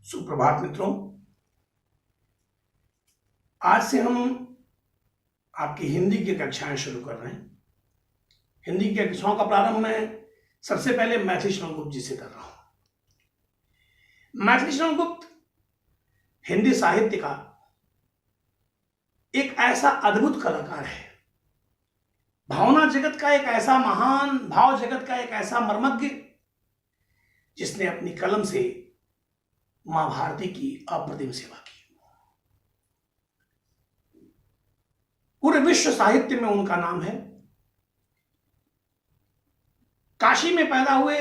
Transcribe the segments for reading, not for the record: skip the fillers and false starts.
सुप्रभात मित्रों। आज से हम आपकी हिंदी की कक्षाएं शुरू कर रहे हैं। हिंदी की कक्षाओं का प्रारंभ मैं सबसे पहले मैथिली शरण गुप्त जी से कर रहा हूं। मैथिली शरण गुप्त हिंदी साहित्य का एक ऐसा अद्भुत कलाकार है, भावना जगत का एक ऐसा महान, भाव जगत का एक ऐसा मर्मज्ञ, जिसने अपनी कलम से मां भारती की अप्रतिम सेवा की। पूरे विश्व साहित्य में उनका नाम है। काशी में पैदा हुए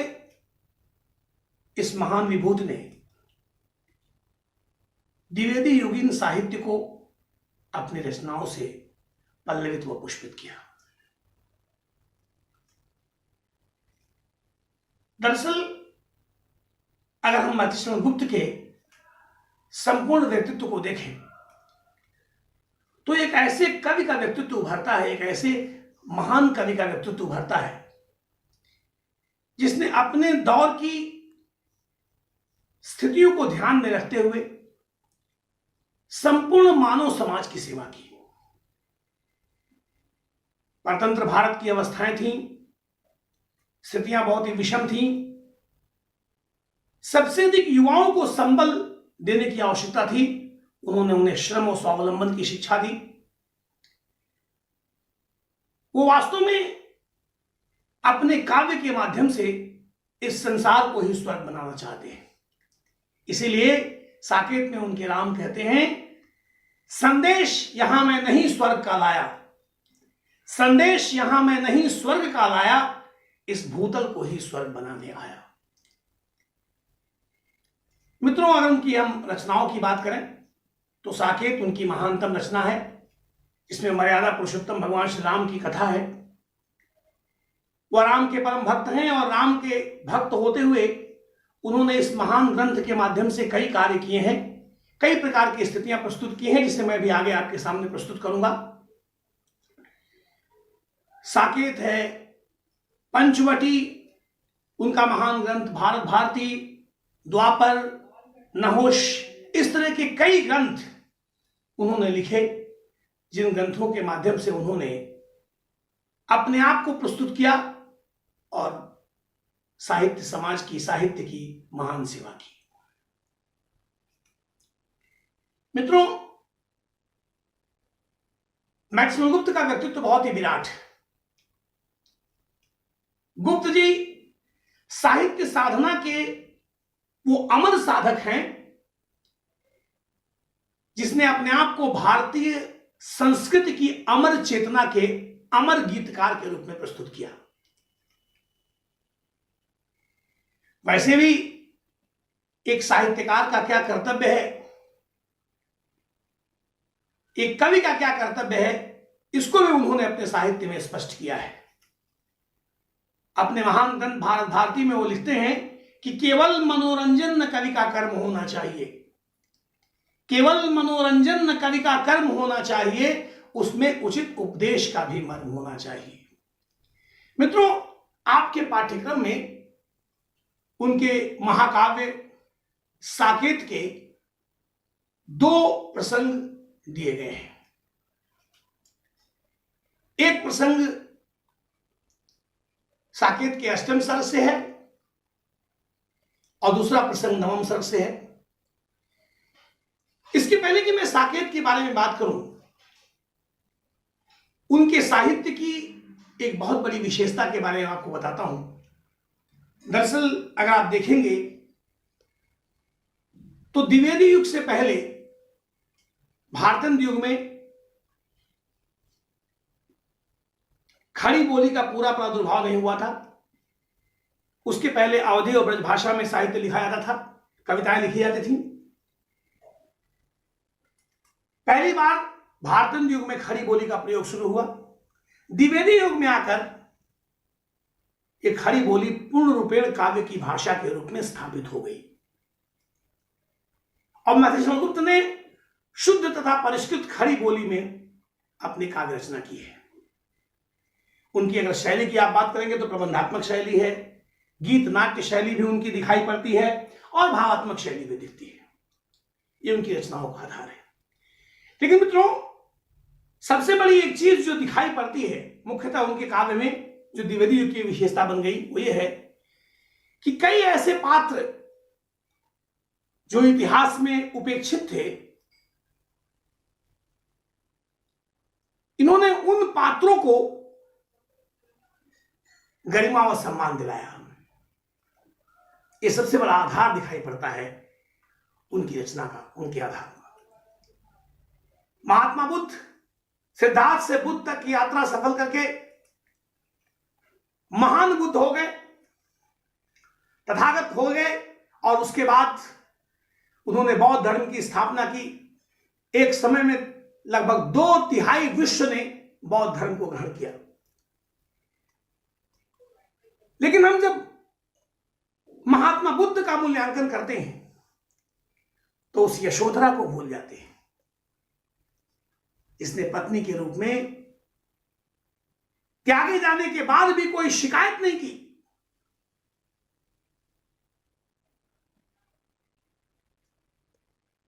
इस महान विभूति ने द्विवेदी युगीन साहित्य को अपनी रचनाओं से पल्लवित व पुष्पित किया। दरअसल अगर हम मैथिली शरण गुप्त के संपूर्ण व्यक्तित्व को देखें तो एक ऐसे कवि का व्यक्तित्व उभरता है, एक ऐसे महान कवि का व्यक्तित्व उभरता है जिसने अपने दौर की स्थितियों को ध्यान में रखते हुए संपूर्ण मानव समाज की सेवा की। परतंत्र भारत की अवस्थाएं थीं, स्थितियां बहुत ही विषम थीं। सबसे अधिक युवाओं को संबल देने की आवश्यकता थी। उन्होंने उन्हें श्रम और स्वावलंबन की शिक्षा दी। वो वास्तव में अपने काव्य के माध्यम से इस संसार को ही स्वर्ग बनाना चाहते हैं। इसीलिए साकेत में उनके राम कहते हैं, संदेश यहां मैं नहीं स्वर्ग का लाया, संदेश यहां मैं नहीं स्वर्ग का लाया, इस भूतल को ही स्वर्ग बनाने आया। मित्रों, अगर उनकी हम रचनाओं की बात करें तो साकेत उनकी महानतम रचना है। इसमें मर्यादा पुरुषोत्तम भगवान श्री राम की कथा है। वह राम के परम भक्त हैं और राम के भक्त होते हुए उन्होंने इस महान ग्रंथ के माध्यम से कई कार्य किए हैं, कई प्रकार की स्थितियां प्रस्तुत की हैं, जिसे मैं भी आगे आपके सामने प्रस्तुत करूंगा। साकेत है, पंचवटी उनका महान ग्रंथ, भारत भारती, द्वापर, नहुष, इस तरह के कई ग्रंथ उन्होंने लिखे, जिन ग्रंथों के माध्यम से उन्होंने अपने आप को प्रस्तुत किया और साहित्य समाज की, साहित्य की महान सेवा की। मित्रों, मैथिली शरण गुप्त का व्यक्तित्व बहुत ही विराट है। गुप्त जी साहित्य साधना के वो अमर साधक हैं जिसने अपने आप को भारतीय संस्कृति की अमर चेतना के अमर गीतकार के रूप में प्रस्तुत किया। वैसे भी एक साहित्यकार का क्या कर्तव्य है, एक कवि का क्या कर्तव्य है, इसको भी उन्होंने अपने साहित्य में स्पष्ट किया है। अपने महान ग्रंथ भारत भारती में वो लिखते हैं कि केवल मनोरंजन न कवि का कर्म होना चाहिए, केवल मनोरंजन न कवि का कर्म होना चाहिए, उसमें उचित उपदेश का भी मर्म होना चाहिए। मित्रों, आपके पाठ्यक्रम में उनके महाकाव्य साकेत के दो प्रसंग दिए गए हैं। एक प्रसंग साकेत के अष्टम सर्ग से है और दूसरा प्रसंग नवम सर्ग से है। इसके पहले कि मैं साकेत के बारे में बात करूं, उनके साहित्य की एक बहुत बड़ी विशेषता के बारे में आपको बताता हूं। दरअसल अगर आप देखेंगे तो द्विवेदी युग से पहले भारतंत्र युग में खड़ी बोली का पूरा प्रादुर्भाव नहीं हुआ था। उसके पहले अवधी और ब्रज भाषा में साहित्य लिखा जाता था, कविताएं लिखी जाती थी। पहली बार भारतंत्र युग में खड़ी बोली का प्रयोग शुरू हुआ। द्विवेदी युग में आकर एक खड़ी बोली पूर्ण रूपेण काव्य की भाषा के रूप में स्थापित हो गई और मैथिली शरण गुप्त ने शुद्ध तथा परिष्कृत खड़ी बोली में अपनी काव्य रचना की है। उनकी अगर शैली की आप बात करेंगे तो प्रबंधात्मक शैली है, गीत नाट्य शैली भी उनकी दिखाई पड़ती है और भावात्मक शैली भी दिखती है। ये उनकी रचनाओं का आधार है। लेकिन मित्रों, सबसे बड़ी एक चीज जो दिखाई पड़ती है मुख्यतः उनके काव्य में, जो द्विवेदी युग की विशेषता बन गई, वो ये है कि कई ऐसे पात्र जो इतिहास में उपेक्षित थे, इन्होंने उन पात्रों को गरिमा और सम्मान दिलाया। ये सबसे बड़ा आधार दिखाई पड़ता है उनकी रचना का, उनके आधार का। महात्मा बुद्ध सिद्धार्थ से बुद्ध तक की यात्रा सफल करके महान बुद्ध हो गए, तथागत हो गए, और उसके बाद उन्होंने बौद्ध धर्म की स्थापना की। एक समय में लगभग 2/3 विश्व ने बौद्ध धर्म को ग्रहण किया। लेकिन हम जब महात्मा बुद्ध का मूल्यांकन करते हैं तो उस यशोधरा को भूल जाते हैं, जिसने पत्नी के रूप में त्यागे जाने के बाद भी कोई शिकायत नहीं की।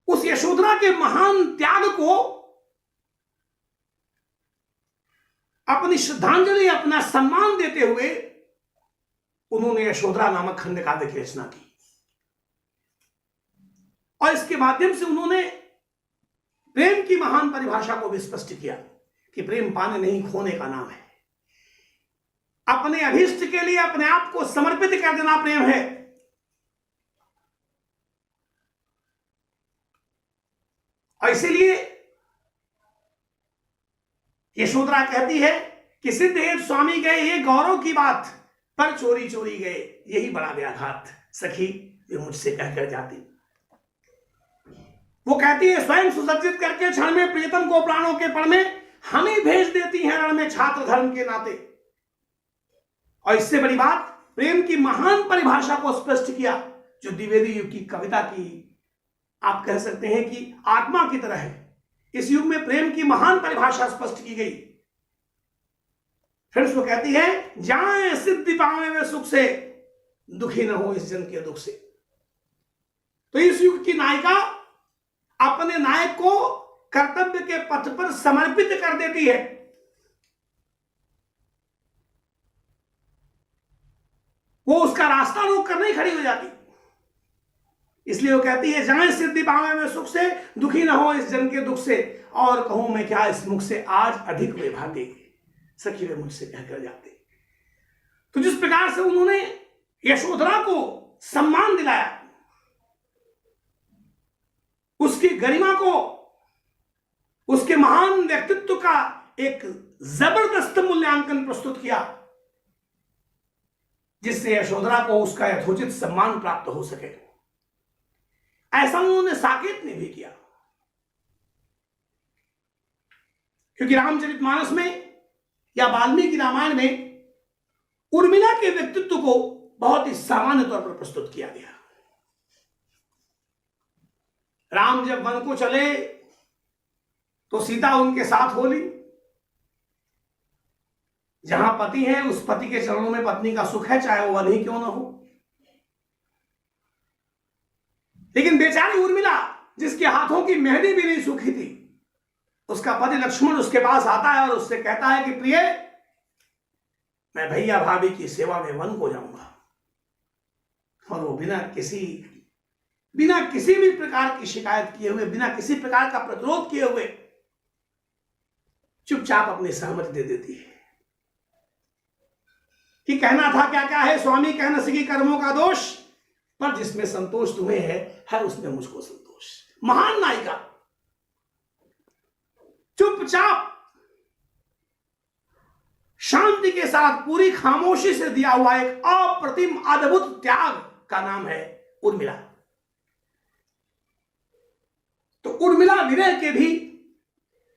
उस यशोधरा के महान त्याग को अपनी श्रद्धांजलि, अपना सम्मान देते हुए उन्होंने यशोधरा नामक खंड काव्य की रचना की, और इसके माध्यम से उन्होंने प्रेम की महान परिभाषा को भी स्पष्ट किया कि प्रेम पाने नहीं खोने का नाम है। अपने अभीष्ट के लिए अपने आप को समर्पित कर देना प्रेम है। और इसीलिए यशोधरा कहती है कि सिद्ध एक स्वामी गए ये गौरव की बात, पर चोरी चोरी गए यही बड़ा व्याघात। सखी वे मुझसे कहकर जाती। वो कहती है स्वयं सुसज्जित करके क्षण में प्रियतम को प्राणों के पण में हम ही भेज देती हैं रण में छात्र धर्म के नाते। और इससे बड़ी बात, प्रेम की महान परिभाषा को स्पष्ट किया जो द्विवेदी युग की कविता की आप कह सकते हैं कि आत्मा की तरह है। इस युग में प्रेम की महान परिभाषा स्पष्ट की गई। फिर उसको कहती है जाए सिद्धि पावे वे सुख से, दुखी न हो इस जन के दुख से। तो इस युग की नायिका अपने नायक को कर्तव्य के पथ पर समर्पित कर देती है। वो उसका रास्ता रोक कर नहीं खड़ी हो जाती। इसलिए वो कहती है जाए सिद्धि पावे में सुख से, दुखी न हो इस जन के दुख से। और कहूं मैं क्या इस मुख से आज अधिक वे भागे, सखी वे मुझसे कहकर जाते। तो जिस प्रकार से उन्होंने यशोधरा को सम्मान दिलाया, उसकी गरिमा को, उसके महान व्यक्तित्व का एक जबरदस्त मूल्यांकन प्रस्तुत किया, जिससे यशोधरा को उसका यथोचित सम्मान प्राप्त हो सके। ऐसा उन्होंने साकेत ने भी किया, क्योंकि रामचरितमानस में या वाल्मीकि रामायण में उर्मिला के व्यक्तित्व को बहुत ही सामान्य तौर पर प्रस्तुत किया गया। राम जब वन को चले तो सीता उनके साथ हो ली। जहां पति है उस पति के चरणों में पत्नी का सुख है, चाहे वो वन ही क्यों ना हो। लेकिन बेचारी उर्मिला, जिसके हाथों की मेहंदी भी नहीं सूखी थी, उसका पति लक्ष्मण उसके पास आता है और उससे कहता है कि प्रिय, मैं भैया भाभी की सेवा में वन को जाऊंगा। और वो बिना किसी भी प्रकार की शिकायत किए हुए, बिना किसी प्रकार का प्रतिरोध किए हुए चुपचाप अपनी सहमति दे देती है कि कहना था क्या क्या है स्वामी, कह न सकी कर्मों का दोष, पर जिसमें संतोष तुम्हें है उसमें मुझको संतोष। महान नायिका चुपचाप शांति के साथ पूरी खामोशी से दिया हुआ एक अप्रतिम अद्भुत त्याग का नाम है उर्मिला। तो उर्मिला विरह के भी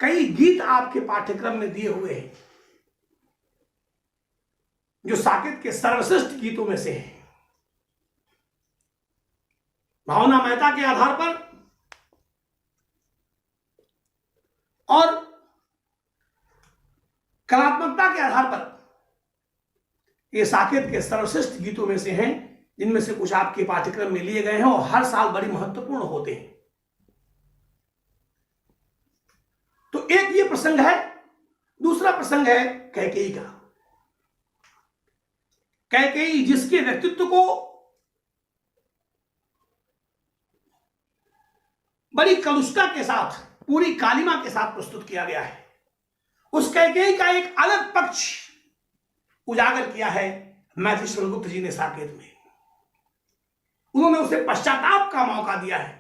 कई गीत आपके पाठ्यक्रम में दिए हुए हैं, जो साकेत के सर्वश्रेष्ठ गीतों में से हैं। भावना मेहता के आधार पर और कलात्मकता के आधार पर ये साकेत के सर्वश्रेष्ठ गीतों में से हैं, जिनमें से कुछ आपके पाठ्यक्रम में लिए गए हैं और हर साल बड़ी महत्वपूर्ण होते हैं। एक ये प्रसंग है। दूसरा प्रसंग है कैकेयी का। कैकेयी जिसके व्यक्तित्व को बड़ी कलुषता के साथ, पूरी कालिमा के साथ प्रस्तुत किया गया है, उस कैकेयी का एक अलग पक्ष उजागर किया है मैथिली शरण गुप्त जी ने साकेत में। उन्होंने उसे पश्चाताप का मौका दिया है।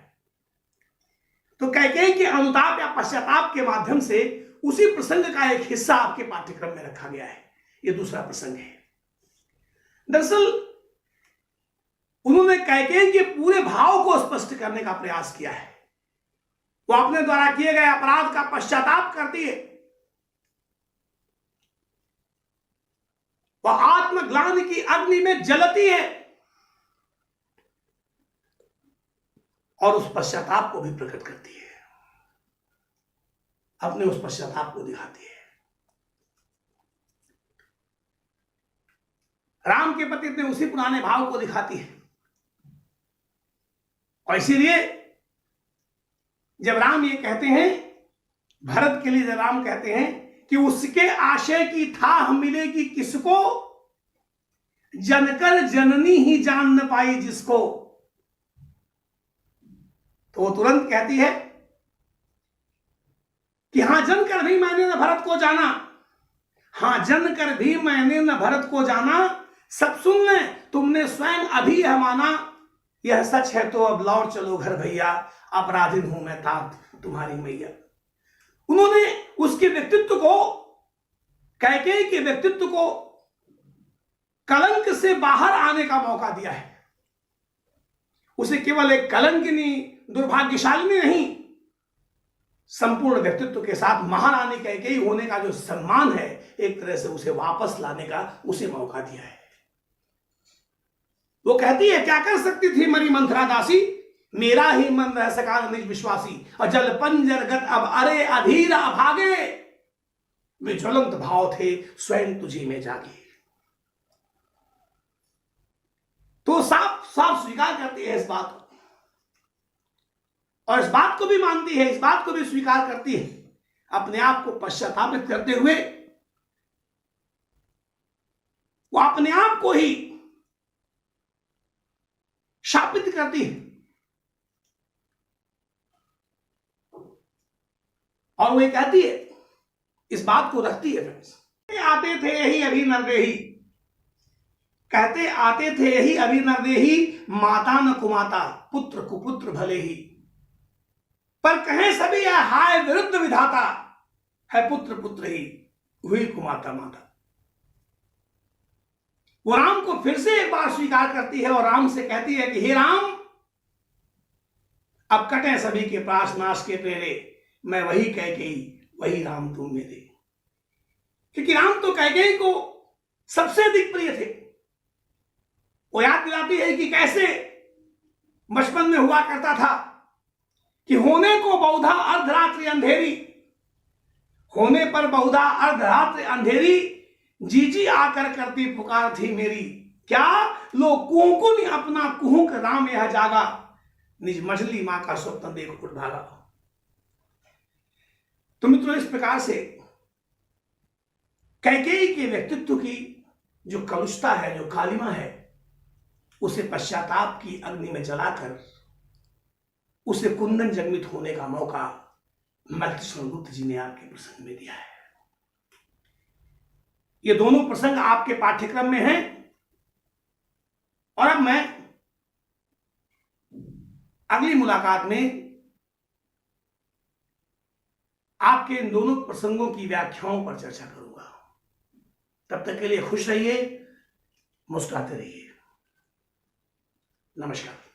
तो कैकेयी के अनुताप या पश्चाताप के माध्यम से उसी प्रसंग का एक हिस्सा आपके पाठ्यक्रम में रखा गया है। यह दूसरा प्रसंग है। दरअसल उन्होंने कैकेयी के पूरे भाव को स्पष्ट करने का प्रयास किया है। वो अपने द्वारा किए गए अपराध का पश्चाताप करती है, वह आत्मग्लानि की अग्नि में जलती है और उस पश्चाताप को भी प्रकट करती है, अपने उस पश्चाताप को दिखाती है। राम के प्रति अपने उसी पुराने भाव को दिखाती है। और इसीलिए जब राम ये कहते हैं, भरत के लिए जब राम कहते हैं कि उसके आशय की थाह मिलेगी किसको, जनकर जननी ही जान न पाई जिसको, तो वो तुरंत कहती है कि हां जनकर भी मैंने न भरत को जाना, हां जनकर भी मैंने न भरत को जाना, सब सुन ले तुमने स्वयं अभी यह माना, यह सच है तो अब लौट चलो घर भैया, अपराधिन हूं मैं तात तुम्हारी मैया। उन्होंने उसके व्यक्तित्व को, कैकेयी के व्यक्तित्व को कलंक से बाहर आने का मौका दिया है। उसे केवल एक कलंकिनी, दुर्भाग्यशालिनी नहीं, संपूर्ण व्यक्तित्व के साथ महारानी कैकेयी होने का जो सम्मान है, एक तरह से उसे वापस लाने का उसे मौका दिया है। वो कहती है, क्या कर सकती थी मरी मंथरा दासी, मेरा ही मन रह सका निज विश्वासी, और जल पंजरगत अब अरे अधीर अभागे, वे ज्वलंत भाव थे स्वयं तुझी में जागे। तो साफ साफ स्वीकार करती है इस बात को, और इस बात को भी मानती है, इस बात को भी स्वीकार करती है, अपने आप को पश्चातापित करते हुए वो अपने आप को ही शापित करती है। और वो कहती है, इस बात को रखती है, आते थे यही अभी नरदेही, कहते आते थे यही अभी नरदेही, माता न कुमाता पुत्र कुपुत्र भले ही, पर कहें सभी यह हाय विरुद्ध विधाता, है पुत्र पुत्र ही हुई कुमाता माता। वो राम को फिर से एक बार स्वीकार करती है और राम से कहती है कि हे राम, अब कटे सभी के पास नाश के प्रेरे, मैं वही कैकेयी वही राम तुम मेरे। क्योंकि राम तो कैकेयी को सबसे अधिक प्रिय थे। वो याद दिलाती है कि कैसे बचपन में हुआ करता था कि होने को बहुधा अर्धरात्रि अंधेरी, होने पर बहुधा अर्धरात्रि अंधेरी, जीजी आकर करती पुकार थी मेरी, क्या लो कुहुकुन अपना कुहुक राम यह जागा, निज मछली मां का स्वप्न देख उठ भागा। तो मित्रों, इस प्रकार से कैकेयी के व्यक्तित्व की जो कलुषता है, जो कालिमा है, उसे पश्चाताप की अग्नि में जलाकर उसे कुंदन जन्मित होने का मौका मैथिली शरण गुप्त जी ने आपके प्रसंग में दिया है। ये दोनों प्रसंग आपके पाठ्यक्रम में हैं, और अब मैं अगली मुलाकात में आपके इन दोनों प्रसंगों की व्याख्याओं पर चर्चा करूंगा। तब तक के लिए खुश रहिए, मुस्कुराते रहिए। नमस्कार।